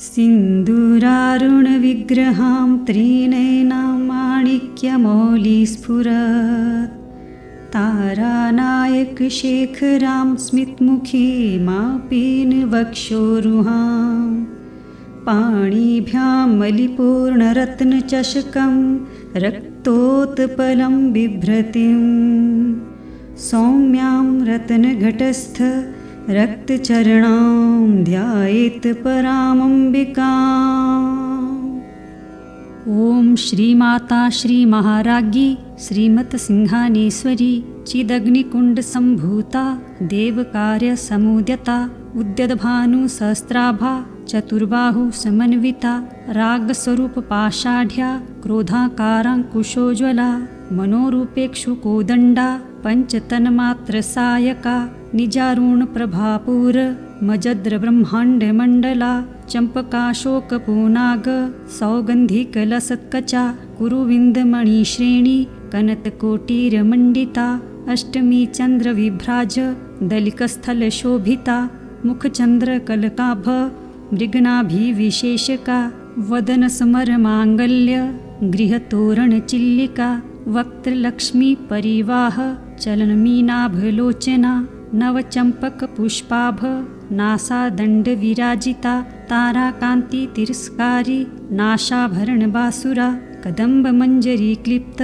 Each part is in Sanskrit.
सिन्दूरारुणविग्रहां त्रिनयनां माणिक्यमौलिस्फुरत् तारानायकशेखरां स्मितमुखीमापीनवक्षोरुहां पाणिभ्यां मलिपूर्णरत्नचषकं रक्तोत्पलं बिभ्रतीं सौम्यां रत्नघटस्थ रक्तचरणां ध्यायेत् परामम्बिकाम्। ॐ श्रीमाता श्रीमहाराज्ञी श्रीमत्सिंहानेश्वरी चिदग्निकुण्डसम्भूता देवकार्यसमुद्यता उद्यद्भानुसहस्राभा चतुर्बाहुसमन्विता रागस्वरूपपाषाढ्या क्रोधाकाराङ्कुशोज्ज्वला मनोरूपेक्षुकोदण्डा पञ्चतन्मात्रसायका निजारुणप्रभापूर मजद्रब्रह्माण्डमण्डला चम्पकाशोकपूनाग सौगन्धिकलसत्कचा कुरुविन्दमणिश्रेणी कनककोटिरमण्डिता अष्टमी चन्द्रविभ्राज दलिकस्थलशोभिता मुखचन्द्रकलकाभ मृगनाभिविशेषका वदनसमरमाङ्गल्य गृहतोरणचिल्लिका वक्त्रलक्ष्मीपरिवाह चलनमीनाभलोचना नवचम्पकपुष्पाभ नासादण्डविराजिता ताराकान्तितिरस्कारी नाशाभरणबासुरा कदम्बमञ्जरीक्लिप्त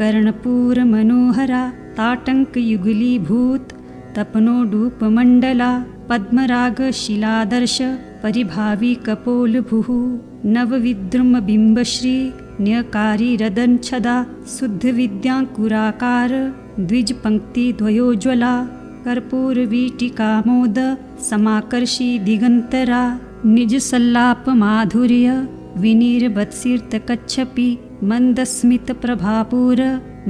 कर्णपूरमनोहरा ताटङ्कयुगलीभूत तपनोडूपमण्डला पद्मरागशिलादर्श परिभावी कपोलभुः नवविद्रुमबिम्बश्री न्यकारिरदञ्छदा शुद्धविद्याङ्कुराकार द्विजपङ्क्तिद्वयोज्ज्वला कर्पूरवीटिकामोद समाकर्षी दिगन्तरा निजसल्लापमाधुर्य विनिर्वत्सिर्तकच्छपि मन्दस्मितप्रभापूर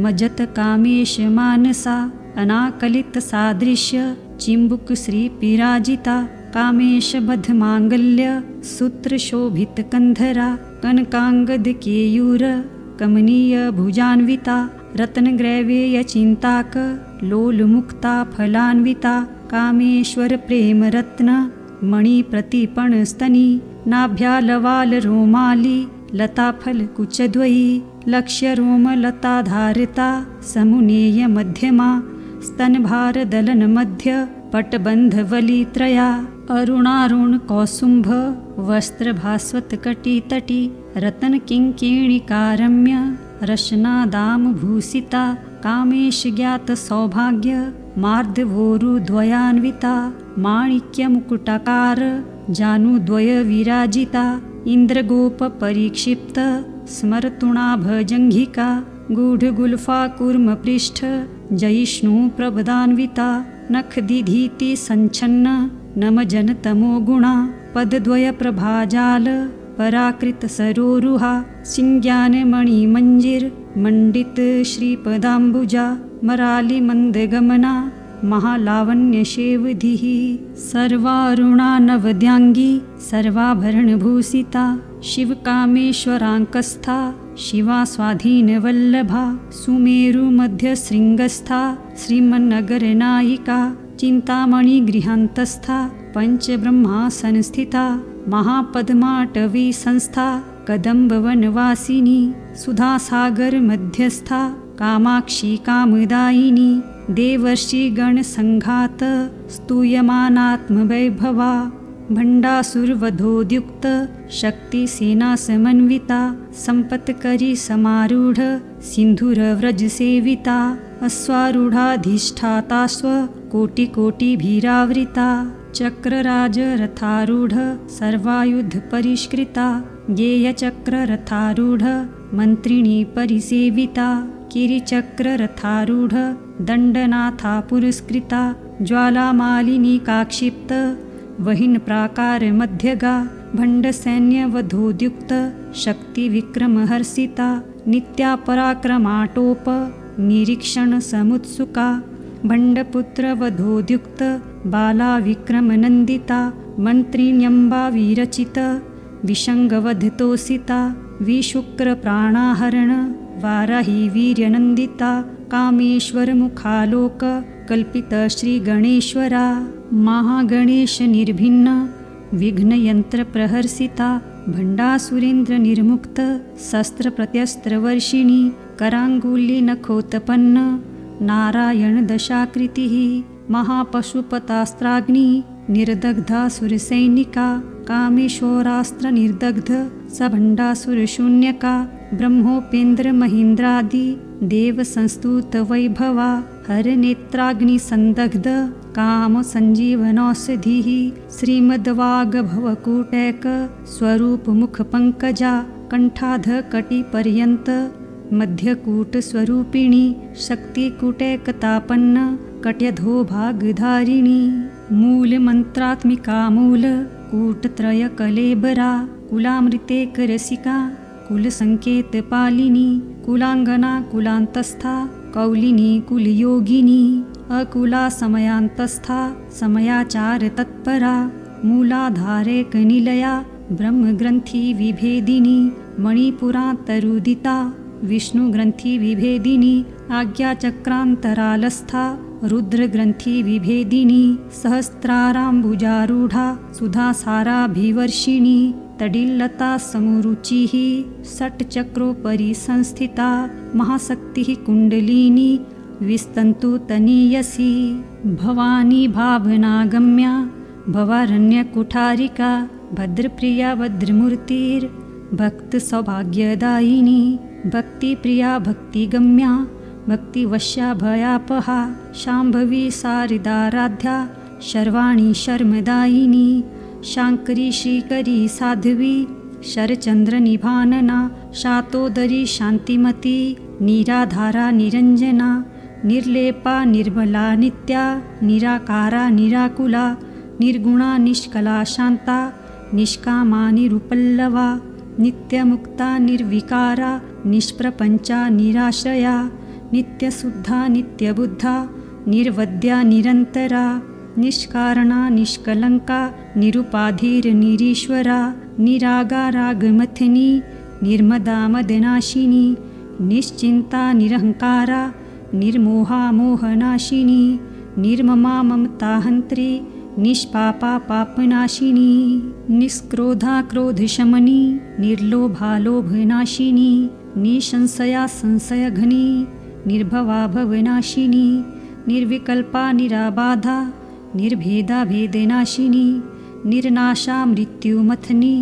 मजतकामेशमानसा अनाकलितसादृश्य चिम्बुकश्रीपिराजिता कामेशबद्धमाङ्गल्य सूत्रशोभितकन्धरा कनकाङ्गदकेयूर कमनीयभुजान्विता रत्नग्रैवेयचिन्ताक लोलमुक्ता फलान्विता कामेश्वरप्रेमरत्न मणिप्रतिपणस्तनी नाभ्यालवालरोमाली लताफलकुचद्वयी लक्ष्यरोमलताधारिता समुनेयमध्यमा स्तनभारदलनमध्य पटबन्धवलित्रया अरुणारुणकौसुम्भ वस्त्रभास्वत्कटितटी रत्नकिङ्किणिकारम्य रशनादामभूषिता कामेशज्ञातसौभाग्य मार्दवोरुद्वयान्विता माणिक्यमुकुटाकार जानुद्वयविराजिता इन्द्रगोपपरिक्षिप्त स्मरतुणाभजङ्घिका गूढगुल्फाकूर्मपृष्ठ जयिष्णुप्रभदान्विता नखदिधीति सञ्छन्न नमजनतमोगुणा पदद्वयप्रभाजाल पराकृतसरोरुहा सिञ्ज्ञानमणिमञ्जिर्मण्डित श्रीपदाम्बुजा मरालिमन्दगमना महालावण्यशेवधिः सर्वारुणा नवद्याङ्गी सर्वाभरणभूषिता शिवकामेश्वराङ्कस्था शिवा स्वाधीनवल्लभा सुमेरुमध्यशृङ्गस्था श्रीमन्नगरनायिका चिन्तामणिगृहान्तस्था पञ्चब्रह्मासनस्थिता महापद्माटवी संस्था कदम्बवनवासिनी सुधासागरमध्यस्था कामाक्षी कामदायिनी देवर्षिगणसङ्घात स्तूयमानात्मवैभवा भण्डासुरवधोद्युक्त शक्तिसेनासमन्विता सम्पत्करी समारूढ सिन्धुरव्रजसेविता अश्वारूढाधिष्ठातास्व कोटिकोटिभिरावृता चक्रराजरथारूढ सर्वायुधपरिष्कृता गेयचक्ररथारूढ मन्त्रिणी परिसेविता किरिचक्ररथारूढ दण्डनाथा पुरस्कृता ज्वालामालिनीकाक्षिप्त वहिनप्राकारमध्यगा भण्डसैन्यवधोद्युक्त शक्तिविक्रमहर्षिता नित्यापराक्रमाटोप निरीक्षणसमुत्सुका भण्डपुत्रवधोद्युक्त बाला विक्रमनन्दिता मन्त्रिण्यम्बाविरचित विषङ्गवधतोषिता विशुक्रप्राणाहरण वाराही वीर्यनन्दिता कामेश्वरमुखालोक कल्पित श्रीगणेश्वरा महागणेशनिर्भिन्न विघ्नयन्त्रप्रहर्षिता भण्डासुरेन्द्रनिर्मुक्त शस्त्रप्रत्यस्त्रवर्षिणी कराङ्गुलिनखोत्पन्न नारायणदशाकृतिः महापशुपतास्त्राग्नि निर्दग्धासुरसैनिका कामेश्वरास्त्रनिर्दग्ध सभण्डासुरशून्यका ब्रह्मोपेन्द्रमहीन्द्रादि देवसंस्तुतवैभवा हरनेत्राग्निसन्दग्ध कामसञ्जीवनौषधिः श्रीमद्वाग्भवकुटैक स्वरूपमुखपङ्कजा कण्ठाधकटिपर्यन्त मध्यकूटस्वरूपिणी शक्तिकूटैकतापन्न कट्यधोभागधारिणी मूलमन्त्रात्मिका मूलकूटत्रयकलेबरा कुलामृतेकरसिका कुलसङ्केतपालिनी कुलाङ्गना कुलान्तस्था कौलिनी कुलयोगिनी अकुला समयान्तस्था समयाचारतत्परा मूलाधारेकनिलया ब्रह्मग्रन्थिविभेदिनी मणिपुरान्तरुदिता विष्णुग्रन्थिविभेदिनी आज्ञाचक्रान्तरालस्था रुद्रग्रन्थिविभेदिनी सहस्राराम्बुजारूढा सुधासाराभिवर्षिणी तडिल्लता समुरुचिः षट्चक्रोपरि संस्थिता महाशक्तिः कुण्डलिनी विस्तन्तु तनीयसी भवानी भावनागम्या भवारण्यकुठारिका भद्रप्रिया भद्रमूर्तिर्भक्तसौभाग्यदायिनी भक्तिप्रिया भक्तिगम्या भक्तिवश्या भयापहा शाम्भवी शारदाराध्या शर्वाणी शर्मदायिनी शाङ्करी श्रीकरी साध्वी शरचन्द्रनिभानना शातोदरी शान्तिमती निराधारा निरञ्जना निर्लेपा निर्मला नित्या निराकारा निराकुला निर्गुणा निष्कला शान्ता निष्कामा निरुपल्लवा नित्यमुक्ता निर्विकारा निष्प्रपञ्चा निराश्रया नित्यशुद्धा नित्यबुद्धा निर्वद्या निरन्तरा निष्कारणा निष्कलङ्का निरुपाधिर्निरीश्वरा निरागारागमथिनी निर्मदा मदनाशिनी निश्चिन्ता निरहङ्कारा निर्मोहा मोहनाशिनी निर्ममा ममताहन्त्री निष्पापा पापनाशिनी निष्क्रोधा क्रोधशमनी निर्लोभा लोभनाशिनी निसंशया संशयघनी निर्भवा भवनाशिनी निर्विकल्पा निराबाधा निर्भेदा भेदनाशिनी निर्नाशा मृत्युमथनी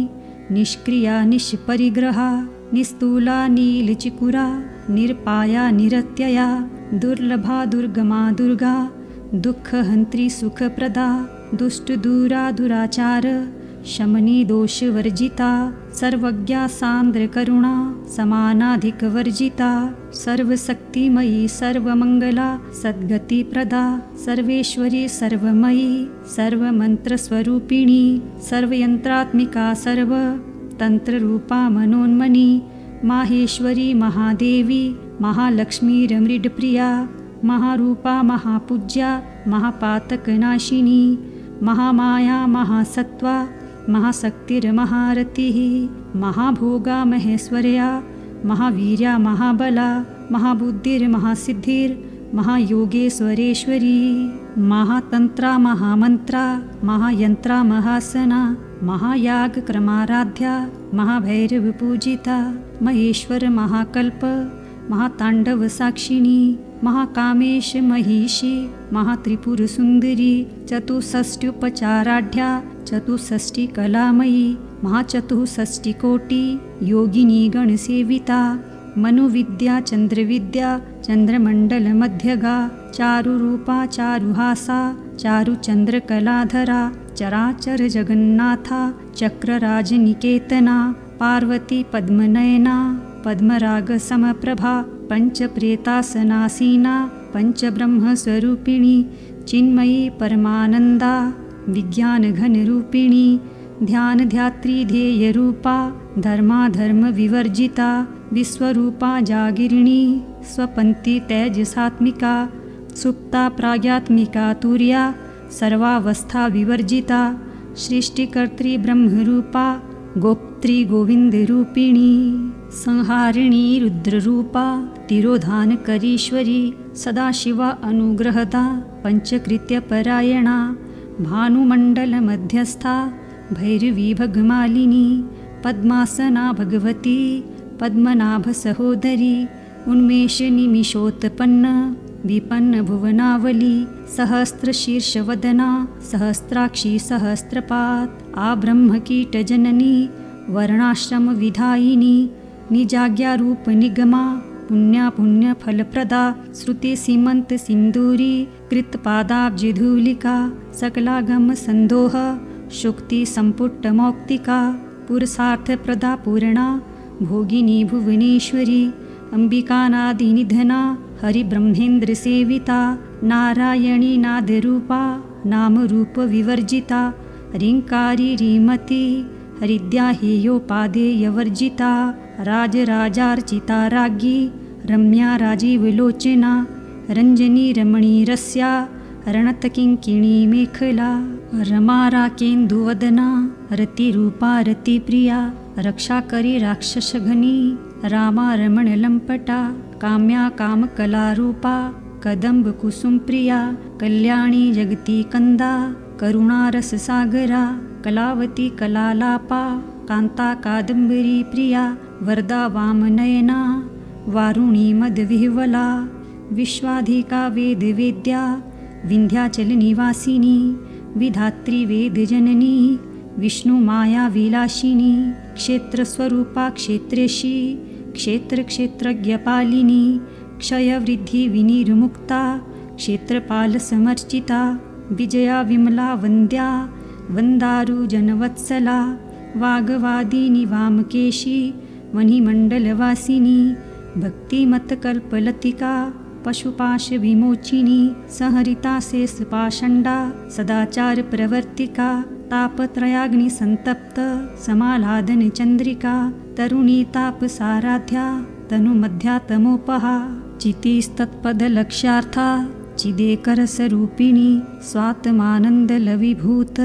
निष्क्रिया निष्परिग्रहा निस्तूला नीलचिकुरा निरपाया निरत्यया दुर्लभा दुर्गमा दुर्गा दुःखहन्त्री सुखप्रदा दुष्टदूरा दुराचार शमनी दोषवर्जिता सर्वज्ञा सान्द्रकरुणा समानाधिकवर्जिता सर्वशक्तिमयी सर्वमङ्गला सद्गतिप्रदा सर्वेश्वरी सर्वमयी सर्वमन्त्रस्वरूपिणी सर्वयन्त्रात्मिका सर्वतन्त्ररूपा मनोन्मनी माहेश्वरी महादेवी महालक्ष्मीरमृडप्रिया महारूपा महापूज्या महापातकनाशिनी महामाया महासत्त्वा महाशक्तिर्महारतिः महाभोगा महेश्वर्या महावीर्या महाबला महाबुद्धिर्महासिद्धिर्महायोगेश्वरेश्वरी महातन्त्रा महामन्त्रा महायन्त्रा महासना महायागक्रमाराध्या महाभैरवपूजिता महेश्वर महाकल्प महाताण्डवसाक्षिणी महाकामेश महिषी महात्रिपुरसुन्दरी चतुष्षष्ट्युपचाराढ्या चतुष्षष्टिकलामयी महाचतुष्षष्टिकोटि योगिनी गणसेविता मनुविद्या चन्द्रविद्या चन्द्रमण्डलमध्यगा चारुरूपा चारुहासा चारुचन्द्रकलाधरा चराचर जगन्नाथा चक्रराजनिकेतना पार्वती पद्मनयना पद्मरागसमप्रभा पञ्चप्रेतासनासीना पञ्चब्रह्मस्वरूपिणी चिन्मयी परमानन्दा विज्ञानघनरूपिणी ध्यानध्यात्री ध्येयरूपा धर्माधर्मविवर्जिता विश्वरूपा जागिरिणी स्वपन्ति तेजसात्मिका सुप्ता प्राज्ञात्मिका तुर्या सर्वावस्था विवर्जिता सृष्टिकर्त्री ब्रह्मरूपा गोप्त्री गोविन्दरूपिणी संहारिणी रुद्ररूपा तिरोधानकरीश्वरी सदाशिवा अनुग्रहदा पञ्चकृत्यपरायणा भानुमण्डलमध्यस्था भैरवी भगमालिनी पद्मासना भगवती पद्मनाभसहोदरी उन्मेषनिमिषोत्पन्न विपन्न भुवनावली सहस्रशीर्षवदना सहस्राक्षी सहस्रपात् आब्रह्मकीटजननी वर्णाश्रमविधायिनी निजाज्ञारूपनिगमा पुण्या पुण्यफलप्रदा श्रुतिसीमन्तसिन्दूरी कृतपादाब्जधूलिका सकलागमसन्दोह शुक्तिसम्पुटमौक्तिका पुरुषार्थप्रदा पूर्णा भोगिनी भुवनेश्वरी अम्बिकानादिनिधना हरिब्रह्मेन्द्रसेविता नारायणी नादरूपा नामरूपविवर्जिता ह्रीङ्कारी रीमती हरिद्याहेयोपादेयवर्जिता राजराजार्चिता राज्ञी रम्या राजीवलोचना रञ्जनी रमणीरस्या रणतकिङ्किणी मेखला रमा राकेन्दुवदना रतिरूपा रतिप्रिया रक्षाकरी राक्षसघनी रामा रमणलम्पटा काम्या कामकलारूपा कदम्बकुसुमप्रिया कल्याणी जगती कंदा करुणारससागरा कलावती कलालापा कान्ता कादम्बरी प्रिया वरदा वामनयना वारुणी मदविह्वला विश्वाधिका वेदवेद्या विन्ध्याचलनिवासिनी विधात्री वेदजननी विष्णुमायाविलासिनी क्षेत्रस्वरूपा क्षेत्रेशी क्षेत्रक्षेत्रज्ञपालिनी क्षयवृद्धिविनिर्मुक्ता क्षेत्रपालसमर्चिता विजया विमला वन्द्या वन्दारुजनवत्सला वाग्वादिनी वामकेशी मणिमण्डलवासिनी भक्तिमत्कल्पलतिका पशुपाशविमोचिनी संहरिता शेषपाषण्डा सदाचारप्रवर्तिका तापत्रयाग्निसन्तप्त समालादनचन्द्रिका तरुणी तापसाराध्या तनुमध्या तमोपहा चितिस्तत्पदलक्ष्यार्था चिदेकरसरूपिणी स्वात्मानन्दलविभूत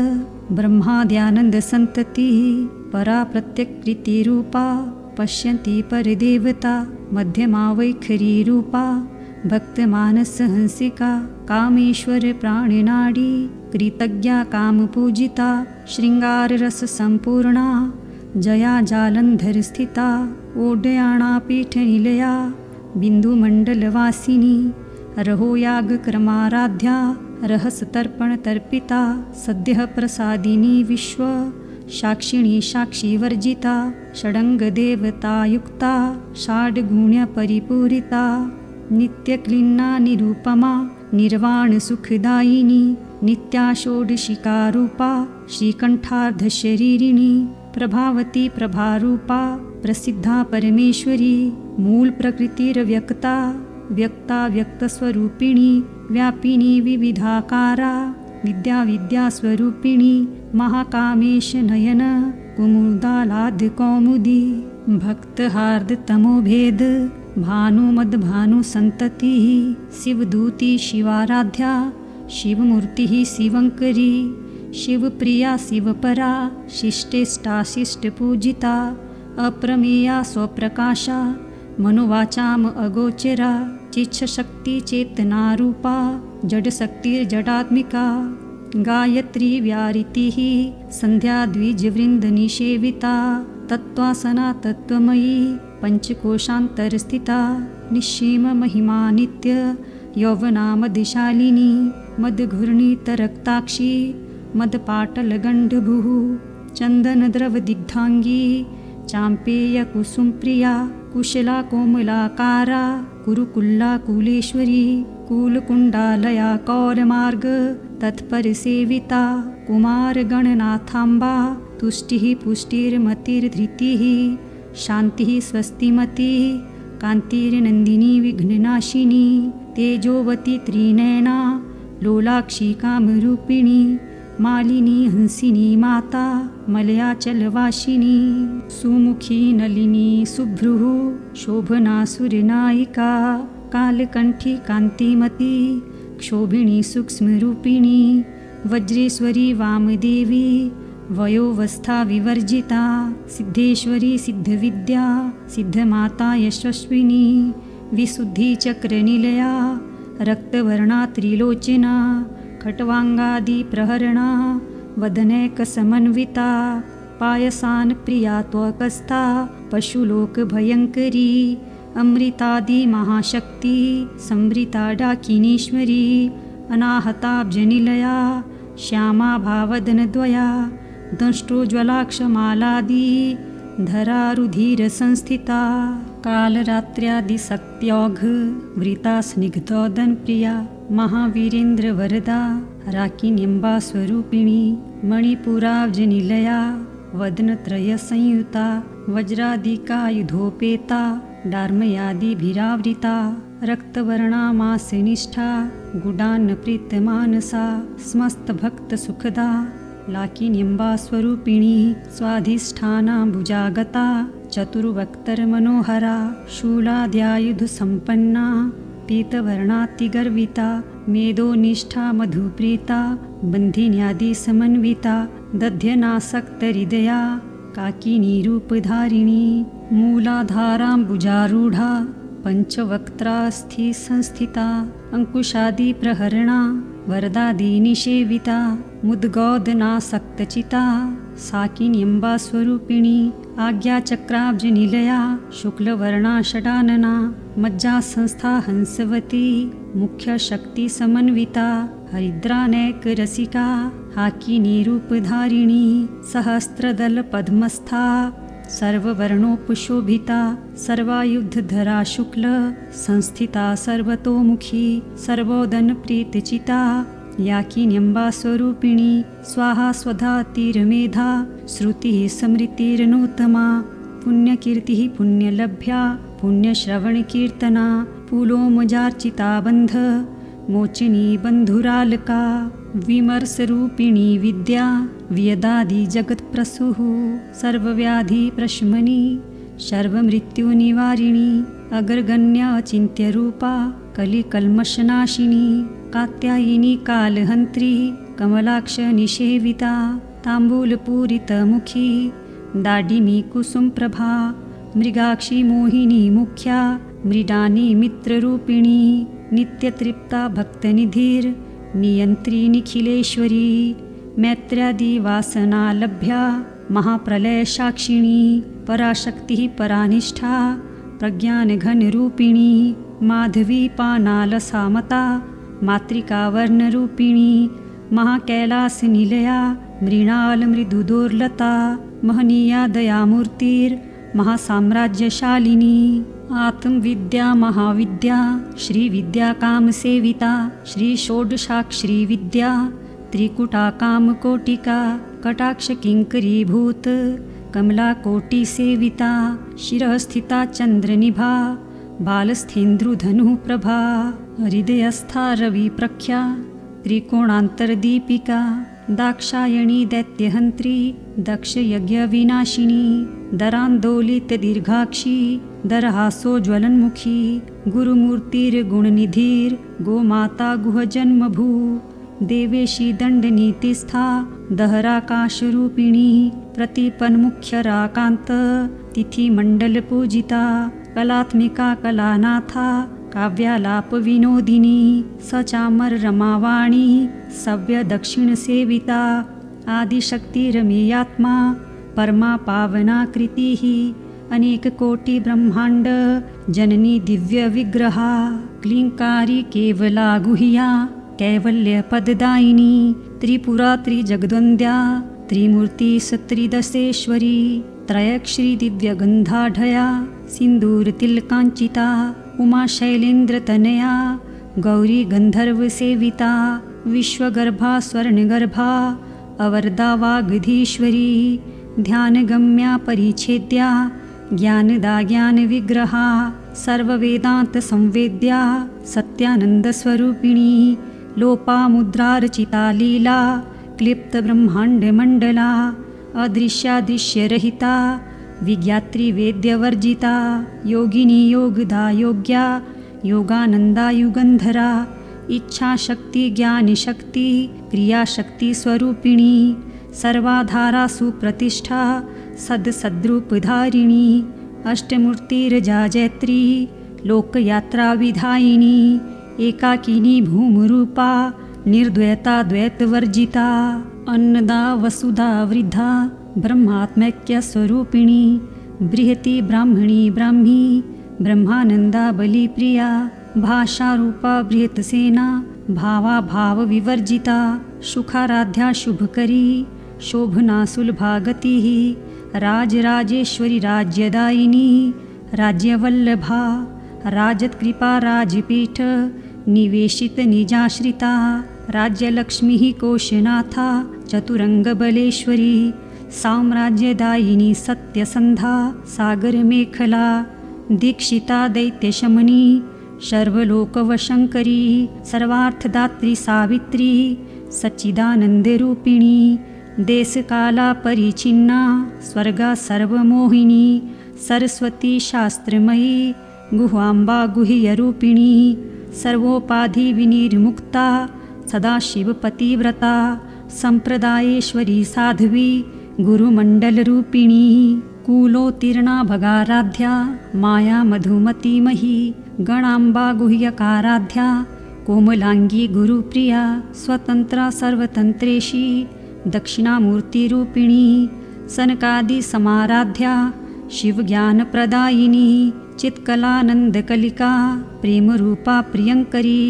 ब्रह्माद्यानन्दसन्ततिः परा प्रत्यकृतिरूपा पश्यन्ति परदेवता मध्यमा वैखरीरूपा भक्तमानसहंसिका कामेश्वरप्राणनाडी कृतज्ञा कामपूजिता शृङ्गाररससम्पूर्णा जया जालन्धरस्थिता ओड्याणापीठनिलया बिन्दुमण्डलवासिनी रहोयागक्रमाराध्या रहसतर्पणतर्पिता सद्यः प्रसादिनी विश्व साक्षिणी साक्षिवर्जिता षडङ्गदेवतायुक्ता षड्गुण्यपरिपूरिता नित्यक्लिन्ना निरूपमा निर्वाणसुखदायिनी नित्या षोडशिकारूपा श्रीकण्ठार्धशरीरिणी प्रभावती प्रभारूपा प्रसिद्धा परमेश्वरी मूलप्रकृतिरव्यक्ता व्यक्ता व्यक्तस्वरूपिणी व्यापिनी विविधाकारा विद्या विद्यास्वरूपिणी महाकामेशनयन कुमुदालाद्यकौमुदी भक्तहार्दतमोभेद भानुमद्भानुसन्ततिः शिवदूती शिवाराध्या शिवमूर्तिः शिवङ्करी शिवप्रिया शिवपरा शिष्टेष्टाशिष्टपूजिता अप्रमेया स्वप्रकाशा मनोवाचाम अगोचरा चिच्छशक्तिचेतनारूपा जडशक्तिर्जडात्मिका गायत्री व्यारितिः सन्ध्या द्विजवृन्दनिषेविता तत्त्वासना तत्त्वमयी पंचकोशान्तरस्थिता निःसीममहिमा नित्य यौवना मदशालिनी मदघूर्णितरक्ताक्षी मदपाटलगण्डभुः चन्दनद्रवदिग्धाङ्गी चाम्पेयकुसुमप्रिया कुशला कोमलाकारा कुरुकुल्ला कुलेश्वरी कूलकुण्डालया कौरमार्ग तत्परसेविता कुमारगणनाथाम्बा तुष्टिः पुष्टिर्मतिर्धृतिः शान्तिः स्वस्तिमतिः कान्तिर्नन्दिनी विघ्ननाशिनी तेजोवती त्रिनयना लोलाक्षी कामरूपिणी मालिनी हंसिनी माता मलयाचलवासिनी सुमुखी नलिनी शुभ्रुः शोभना सूर्यनायिका कालकण्ठी कान्तिमती क्षोभिणी सूक्ष्मरूपिणी वज्रेश्वरी वामदेवी वयोवस्था विवर्जिता सिद्धेश्वरी सिद्धविद्या सिद्धमाता यशस्विनी विशुद्धिचक्रनिलया रक्तवर्णा त्रिलोचना खट्वाङ्गादिप्रहरणा वदनैकसमन्विता पायसान प्रिया त्वकस्था पशुलोकभयङ्करी अमृतादि महाशक्ति संवृता डाकिनीश्वरी अनाहताब्जनिलया श्यामा भावदनद्वया दंष्टोज्ज्वलाक्षमालादि धरारुधिर संस्थिता कालरात्र्यादिशक्त्यौघ वृता स्निग्धोदनप्रिया महावीरेन्द्र वरदा राकिन्यम्बा स्वरूपिणी मणिपुराब्जनिलया वदनत्रयसंयुता वज्रादिकायुधोपेता डार्मयादिभिरावृता रक्तवर्णामासनिष्ठा गुडान्नप्रीतमानसा समस्तभक्तसुखदा लाकिन्यम्बा स्वरूपिणी स्वाधिष्ठानाम्बुजागता चतुर्वक्त्रमनोहरा शूलाद्यायुधसम्पन्ना पीतवर्णातिगर्विता मेदोनिष्ठा मधुप्रीता बन्धिन्यादिसमन्विता दध्यनासक्तहृदया काकिनीरूपधारिणी मूलाधाराम्बुजारूढा पञ्चवक्त्रास्थि संस्थिता अंकुशादिप्रहरणा वरदादिनिषेविता मुद्गौदनासक्तचिता साकिन्यम्बा स्वरूपिणी आज्ञाचक्राब्जनिलया शुक्लवर्णा षडानना मज्जासंस्था हंसवती मुख्यशक्तिसमन्विता हरिद्रानैकरसिका हाकिनीरूपधारिणी सहस्रदलपद्मस्था सर्ववर्णोपशोभिता सर्वायुधधरा शुक्ल संस्थिता सर्वतोमुखी सर्वोदनप्रीतचिता याकिन्यम्बा स्वरूपिणी स्वाहा स्वधा तीरमेधा श्रुतिः स्मृतिरनुत्तमा पुण्यकीर्तिः पुण्यलभ्या पुण्यश्रवणकीर्तना पुलोमजार्चिता बन्ध मोचिनी बन्धुरालका विमर्शरूपिणी विद्या व्यदादिजगत्प्रसूः सर्वव्याधिप्रशमनी सर्वमृत्युनिवारिणी अग्रगण्या अचिन्त्यरूपा कलिकल्मषनाशिनी कात्यायिनी कालहन्त्री कमलाक्षनिषेविता ताम्बूलपूरितमुखी दाडिनी कुसुमप्रभा मृगाक्षी मोहिनी मुख्या मृडानी मित्ररूपिणी नित्यतृप्ता भक्तनिधिर्नियन्त्री निखिलेश्वरी मैत्र्यादिवासनालभ्या महाप्रलयसाक्षिणी पराशक्तिः परानिष्ठा प्रज्ञानघनरूपिणी माधवी पानालसामता मातृकावर्णरूपिणी महाकैलासनिलया मृणालमृदुदोर्लता महनीया दयामूर्तिर्महासाम्राज्यशालिनी आत्मविद्या महाविद्या श्रीविद्या कामसेविता श्रीषोडशाक्षरीविद्या त्रिकुटा कामकोटिका कटाक्षकिङ्करीभूत कमलाकोटिसेविता शिरःस्थिता चन्द्रनिभा बालस्थेन्दुधनुप्रभा हृदयस्था रविप्रख्या त्रिकोणान्तरदीपिका दाक्षायणी दैत्यहन्त्री दक्षयज्ञविनाशिनी दरान्दोलितदीर्घाक्षी दरहासोज्ज्वलन्मुखी गुरुमूर्तिर्गुणनिधिर्गोमाता गुहजन्मभू देवेशी दण्डनीतिस्था दहराकाशरूपिणी प्रतिपन्मुख्यराकान्त तिथिमण्डलपूजिता कलात्मिका कलानाथा काव्यालापविनोदिनी सचामररमावाणी सव्यदक्षिणसेविता आदिशक्तिरमेयात्मा परमा पावनाकृतिः अनेककोटिब्रह्माण्ड जननी दिव्यविग्रहा क्लीङ्कारी केवला गुह्या कैवल्यपददायिनी त्रिपुरा त्रिजगद्वन्द्या त्रिमूर्तिस्त्रिदशेश्वरी त्रयक्षरी दिव्यगन्धाढया सिन्दूरतिलकाञ्चिता उमाशैलेन्द्रतनया गौरी गन्धर्वसेविता विश्वगर्भा स्वर्णगर्भा अवरदा वागधीश्वरी ध्यानगम्या परिच्छेद्या ज्ञानदा ज्ञानविग्रहा सर्ववेदान्तसंवेद्या सत्यानन्दस्वरूपिणी लोपामुद्रारचिता लीला क्लिप्तब्रह्माण्डमण्डला अदृश्यादृश्यरहिता विज्ञात्रिवेद्यवर्जिता योगिनी योगदा योग्या योगानन्दा युगन्धरा इच्छाशक्ति ज्ञानशक्ति क्रियाशक्तिस्वरूपिणी सर्वाधारा सुप्रतिष्ठा सद्सद्रूपधारिणी अष्टमूर्तिर्जाजयत्री लोकयात्राविधायिनी एकाकिनी भूमरूपा निर्द्वैता द्वैतवर्जिता अन्नदा वसुधा वृद्धा ब्रह्मात्मैक्यस्वरूपिणी बृहती ब्राह्मणी ब्राह्मी ब्रह्मानन्दा बलिप्रिया भाषारूपा बृहत्सेना भावा भावविवर्जिता सुखाराध्या शुभकरी शोभना सुलभा गतिः राजराजेश्वरी राज्यदायिनी राज्यवल्लभा राजत्कृपा राजपीठ निवेशित निजाश्रिता राज्यलक्ष्मीः कोशनाथा चतुरङ्गबलेश्वरी साम्राज्यदायिनी सत्यसन्धा सागरमेखला दीक्षिता दैत्यशमनी सर्वलोकवशङ्करी सर्वार्थदात्री सावित्री सच्चिदानन्दरूपिणी देशकाला परिचिन्ना स्वर्गा सर्वमोहिनी सरस्वती शास्त्रमयी गुहाम्बा गुह्यरूपिणी सर्वोपाधिविनिर्मुक्ता सदाशिवपतिव्रता सम्प्रदायेश्वरी साध्वी गुरुमण्डलरूपिणी कुलोत्तीर्णा भगाराध्या माया मधुमतीमही गणाम्बा गुह्यकाराध्या कोमलांगी गुरुप्रिया स्वतंत्रा सर्वतंत्रेशी दक्षिणामूर्तिरूपिणी सनकादि समाराध्या शिवज्ञानप्रदायिनी चित्कलानन्दकलिका प्रेमरूपा प्रियंकरी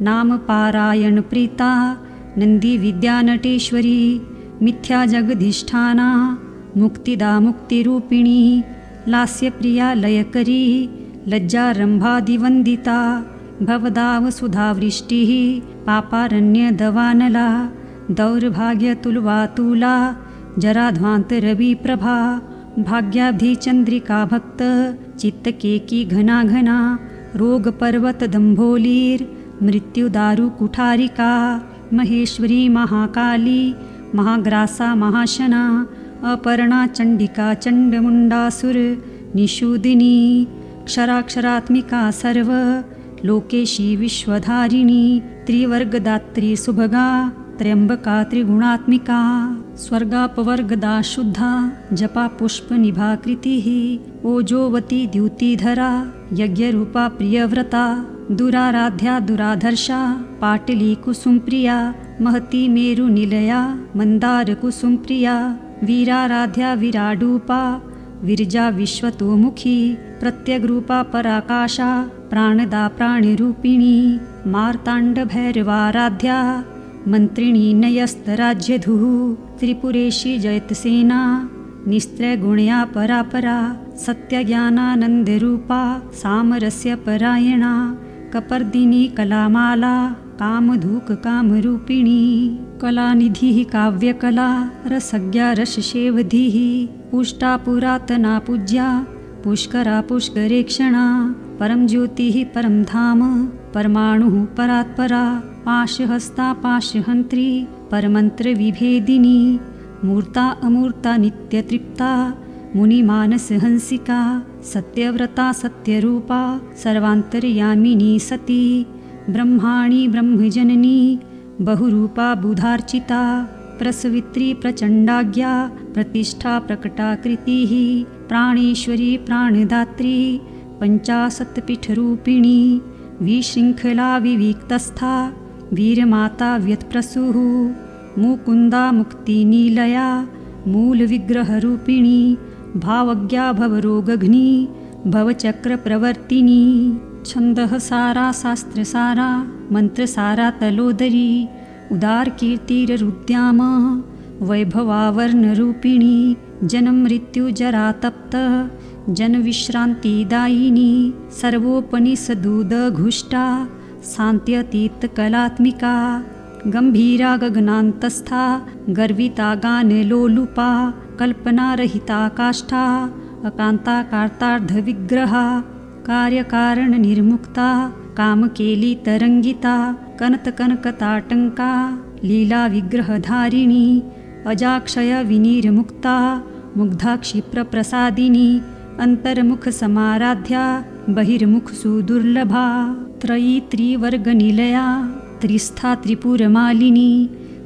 नामपारायणप्रीता नन्दिविद्यानटेश्वरी मिथ्या जगधिष्ठाना मुक्तिदा मुक्तिरूपिणी लास्यप्रिया लयकरी लज्जारम्भादिवन्दिता भवदावसुधावृष्टिः पापारण्यदवानला दौर्भाग्यतुलवातुला जराध्वान्तरविप्रभा भाग्याब्धिचन्द्रिका भक्त चित्तकेकी घना घना रोगपर्वतदम्भोलीर्मृत्युदारुकुठारिका महेश्वरी महाकाली महाग्रासा महाशना अपर्णा चण्डिका चण्डमुण्डासुर निषूदिनी क्षराक्षरात्मिका सर्व लोकेशी विश्वधारिणी त्रिवर्गदात्री सुभगा त्र्यंबका त्रिगुणात्मिका स्वर्गापवर्गदा शुद्धा जपा पुष्पनिभाकृतिः ओजोवती द्युतिधरा यज्ञरूपा प्रियव्रता दुराराध्या दुराधर्षा पाटली कुसुमप्रिया महती मेरुनिलया मन्दारकुसुमप्रिया वीराराध्या विराडूपा विरजा विश्वतोमुखी प्रत्यग्रूपा पराकाशा प्राणदा प्राणरूपिणी मार्ताण्डभैरवाराध्या मन्त्रिणी नयस्तराज्यधुः त्रिपुरेशी जयतसेना निस्त्रैगुण्या परापरा सत्यज्ञानानन्दरूपा सामरस्यपरायणा कपर्दिनी कलामाला कामधूककामरूपिणी कलानिधिः काव्यकला रसज्ञा रससेवधिः पुष्टा पुरातना पूज्या पुष्करा पुष्करेक्षणा परम ज्योतिः परम धाम परमाणुः परात्परा पाशहस्ता पाशहन्त्री परमन्त्रविभेदिनी मूर्ता अमूर्ता नित्यतृप्ता मुनिमानसहंसिका सत्यव्रता सत्यरूपा सर्वान्तर्यामिनी सती ब्रह्माणी ब्रह्मजननी बहुरूपा बुधार्चिता प्रसवित्री प्रचण्डाज्ञा प्रतिष्ठा प्रकटाकृतिः प्राणेश्वरी प्राणदात्री पञ्चाशत्पीठरूपिणी विशृङ्खला विविक्तस्था वीरमाता व्यत्प्रसूः मुकुन्दा मुक्तिनिलया मूलविग्रहरूपिणी भावज्ञा भवरोगघ्नी भवचक्रप्रवर्तिनी छन्दःसारा शास्त्रसारा मन्त्रसारा तलोदरी उदारकीर्तिरुद्याम वैभवावर्णरूपिणी जन्ममृत्युजरातप्त जनविश्रान्तिदायिनी सर्वोपनिषदुदघुष्टा शान्त्यतीतकलात्मिका गम्भीरा गगनान्तस्था गर्विता गानलोलुपा कल्पनारहिता काष्ठा अकान्ता कार्तार्धविग्रहा कार्यकारणनिर्मुक्ता कामकेलितरङ्गिता कनतकनकताटङ्का लीलाविग्रहधारिणी अजाक्षयविनिर्मुक्ता मुग्धा क्षिप्रप्रसादिनी अन्तर्मुखसमाराध्या बहिर्मुखसुदुर्लभा त्रयी त्रिवर्गनिलया त्रिस्था त्रिपुरमालिनी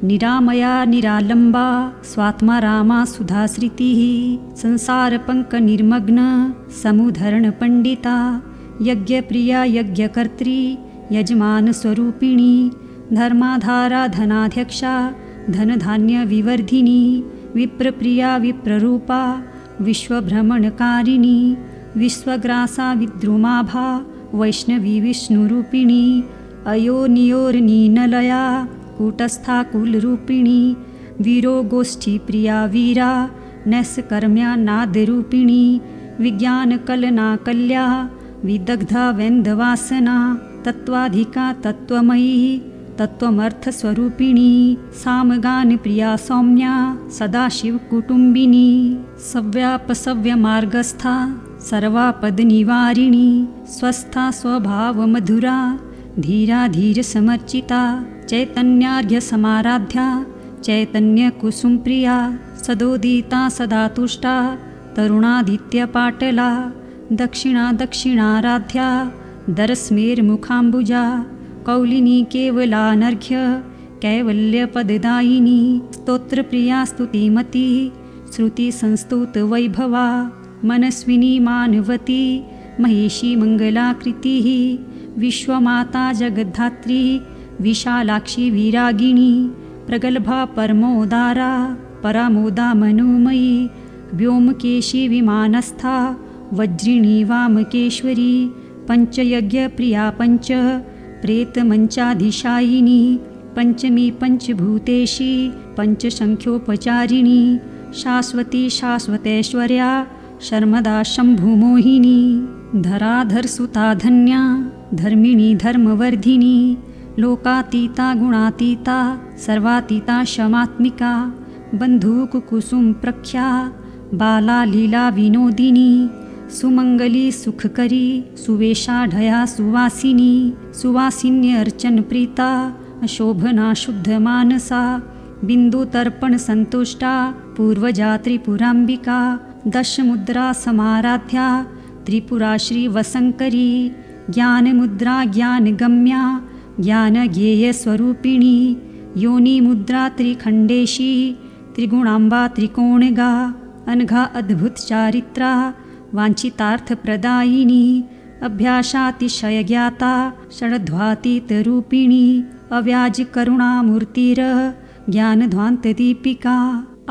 निरामया निरालम्बा स्वात्मा रामा सुधाश्रितिः संसारपङ्कनिर्मग्न समुद्धरणपण्डिता यज्ञप्रिया यज्ञकर्त्री यजमानस्वरूपिणी धर्माधारा धनाध्यक्षा धनधान्यविवर्धिनी विप्रप्रिया विप्ररूपा विश्वभ्रमणकारिणी विश्वग्रासा विद्रुमाभा वैष्णवी विष्णुरूपिणी अयोनियोर्निनलया कूटस्था कुलरूपिणी वीरो गोष्ठीप्रिया वीरा नैष्कर्म्या नादरूपिणी विज्ञानकलना विदग्धा वेन्दवासना तत्त्वाधिका तत्त्वमयी तत्त्वमर्थस्वरूपिणी सामगानप्रिया सौम्या सदाशिवकुटुम्बिनी सव्यापसव्यमार्गस्था सर्वापदनिवारिणी स्वस्था स्वभावमधुरा धीरा धीरसमर्चिता चैतन्यार्घ्यसमाराध्या चैतन्यकुसुमप्रिया सदोदिता सदा तुष्टा तरुणादित्यपाटला दक्षिणाराध्या दरस्मेर्मुखाम्बुजा कौलिनी केवलानर्घ्य कैवल्यपददायिनी स्तोत्रप्रिया स्तुतिमती श्रुतिसंस्तुतवैभवा मनस्विनी मानवती महेशी मङ्गलाकृतिः विश्वमाता जगद्धात्री विशालाक्षी विरागिणी प्रगल्भा परमोदारा परामोदा मनोमयी व्योमकेशी विमानस्था वज्रिणी वामकेश्वरी पंचयज्ञप्रिया पंच प्रेतमंचाधिशायिनी पंचमी पंचभूतेशी पंचसंख्योपचारिणी शाश्वती शाश्वतैश्वर्या शर्मदा शंभुमोहिनी धराधरसुता धन्या धर्मिणी धर्मवर्धिनी लोकातीता गुणातीता सर्वातीता शमात्मिका बंधुकुसुम प्रख्या बाला लीला विनोदिनी सुमंगली सुखकरी सुवेशाढया सुवासिनी सुवासिन्यर्चन प्रीता शोभना शुद्ध मानसा बिंदुतर्पण संतुष्टा पूर्वजा त्रिपुरांबिका दशमुद्रा समाराध्या त्रिपुरा श्री वसंकरी ज्ञानमुद्रा ज्ञानगम्या ज्ञानज्ञेय स्वरूपिणी योनि मुद्रा त्रिखंडेशी त्रिगुणांबा त्रिकोणगा अनघा अद्भुत चारित्रा वांछितार्थप्रदायिनी अभ्यासातिशय ज्ञाता षड्ध्वातीतरूपिणी अव्याजकरुणामूर्तिर ज्ञानध्वान्तदीपिका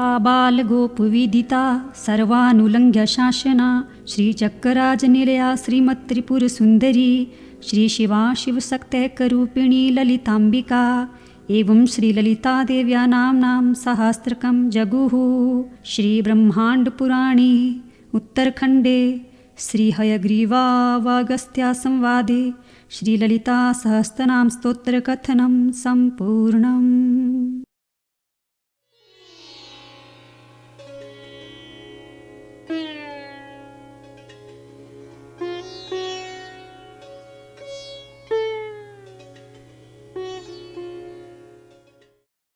आबालगोपविदिता सर्वानुलङ्घ्य शासना श्रीचक्रराजनिलया श्रीमत्त्रिपुरसुन्दरी श्रीशिवा शिवशक्तैकरूपिणी ललिताम्बिका एवं श्रीललितादेव्या नाम्नां सहस्रकं जगुः। श्रीब्रह्माण्डपुराणे उत्तरखण्डे श्रीहयग्रीवावागस्त्यासंवादे श्रीललितासहस्रनाम स्तोत्रकथनं सम्पूर्णम्।